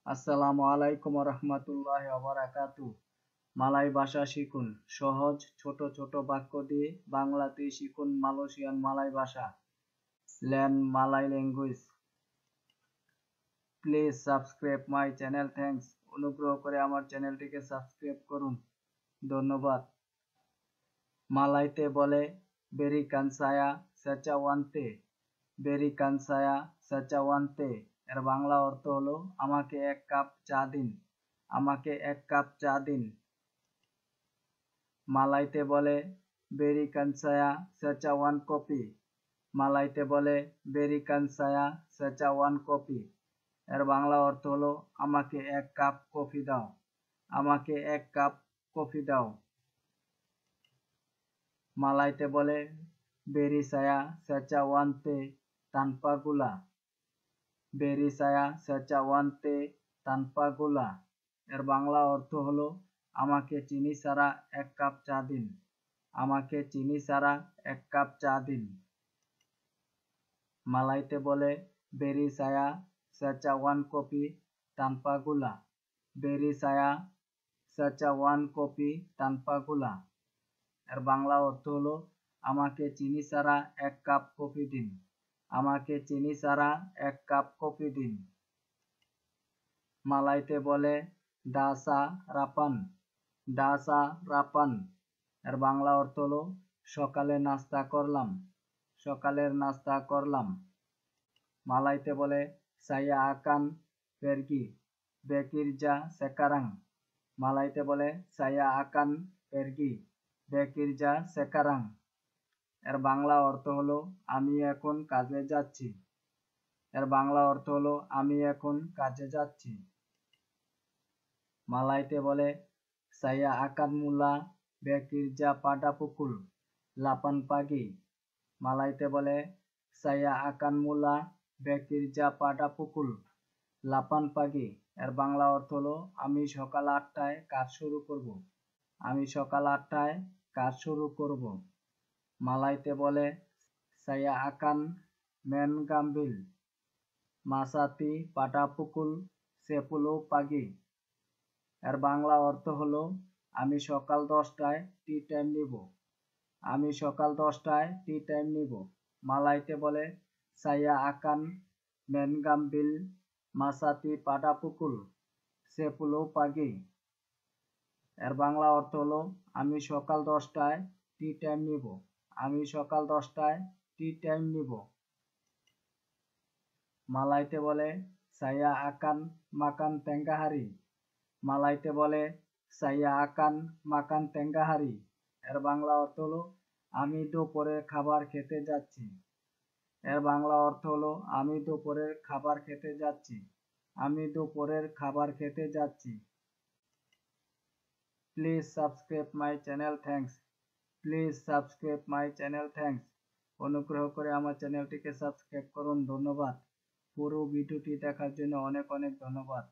আসসালামু আলাইকুম রহমতুল্লাহি ওয়া বারাকাতুহু। মালয় ভাষা শিখুন সহজ ছোট ছোট বাক্য দিয়ে বাংলাতে শিখুন মালয়েশিয়ান মালয় ভাষা। Learn Malay language. Please subscribe my channel. Thanks. অনুগ্রহ করে আমার চ্যানেলটিকে সাবস্ক্রাইব করুন। ধন্যবাদ। মালয়তে বলে বেরিকান সায়া সেচাওয়ান্তে। বেরিকান সায়া সেচাওয়ান্তে এর বাংলা অর্থ হলো আমাকে এক কাপ চা দিন। আমাকে এক কাপ চা দিন। মালয়তে বলে বেরিকান সায়া সেচাওয়ান কপি। মালয়তে বলে বেরিকান সায়া সেচাওয়ান কপি এর বাংলা অর্থ হলো আমাকে এক কাপ কফি দাও। আমাকে এক কাপ কফি দাও। মালয়তে বলে বেরি সায়া সেচাওয়ান্তে তানপা গুলা। বেরি সায়া সেচাওয়ান্তে তানপা গুলা এর বাংলা অর্থ হলো আমাকে চিনি ছাড়া এক কাপ চা দিন। আমাকে চিনি ছাড়া এক কাপ চা দিন। মালয়তে বলে বেরি সায়া সেচাওয়ান কপি তানপা গুলা। বেরি সায়া সেচাওয়ান কপি তানপা গুলা এর বাংলা অর্থ হলো আমাকে চিনি ছাড়া এক কাপ কফি দিন। আমাকে চিনি ছাড়া এক কাপ কফি দিন। মালয়তে বলে দাসা রাপান। দাসা রাপান এর বাংলা অর্থ হলো সকালে নাস্তা করলাম। সকালের নাস্তা করলাম। মালয়তে বলে সায়া আকান পেরগি বেকিরজা সেকারাং। মালয়তে বলে সায়া আকান পেরগি বেকিরজা সেকারাং এর বাংলা অর্থ হলো আমি এখন কাজে যাচ্ছি। এর বাংলা অর্থ হলো আমি এখন কাজে যাচ্ছি। মালয়তে বলে সায়া আকান মুলা বেকিরজা পাডা পুকুল লাপান পাগি। মালয়তে বলে সায়া আকান মুলা বেকিরজা পাডা পুকুল লাপান পাগি এর বাংলা অর্থ হলো আমি সকাল 8টায় কাজ শুরু করব। আমি সকাল 8টায় কাজ শুরু করব। মালয়তে বলে সায়া আকান মেন গাম্বিল মাসাতি পাটা পুকুল সেপুলো পাগি এর বাংলা অর্থ হলো আমি সকাল 10টায় টি টাইম নিব। আমি সকাল 10টায় টি টাইম নিব। মালয়তে বলে সায়া আকান মেন গাম্বিল মাসাতি পাটা পুকুল সেপুলো পাগি এর বাংলা অর্থ হলো আমি সকাল 10টায় টি টাইম নিব। আমি সকাল 10টায় টি টাইম নিব। মালয়তে বলে সায়া আকান মাকান তেঙ্গাহারি। মালয়তে বলে সায়া আকান মাকান তেঙ্গাহারি এর বাংলা অর্থ হলো আমি দুপুরের খাবার খেতে যাচ্ছি। এর বাংলা অর্থ হলো আমি দুপুরের খাবার খেতে যাচ্ছি। আমি দুপুরের খাবার খেতে যাচ্ছি। Please subscribe my channel. Thanks. Please subscribe my channel. Thanks. অনুগ্রহ করে আমার চ্যানেলটিকে সাবস্ক্রাইব করুন। ধন্যবাদ। পুরো ভিডিওটি দেখার জন্য অনেক অনেক ধন্যবাদ।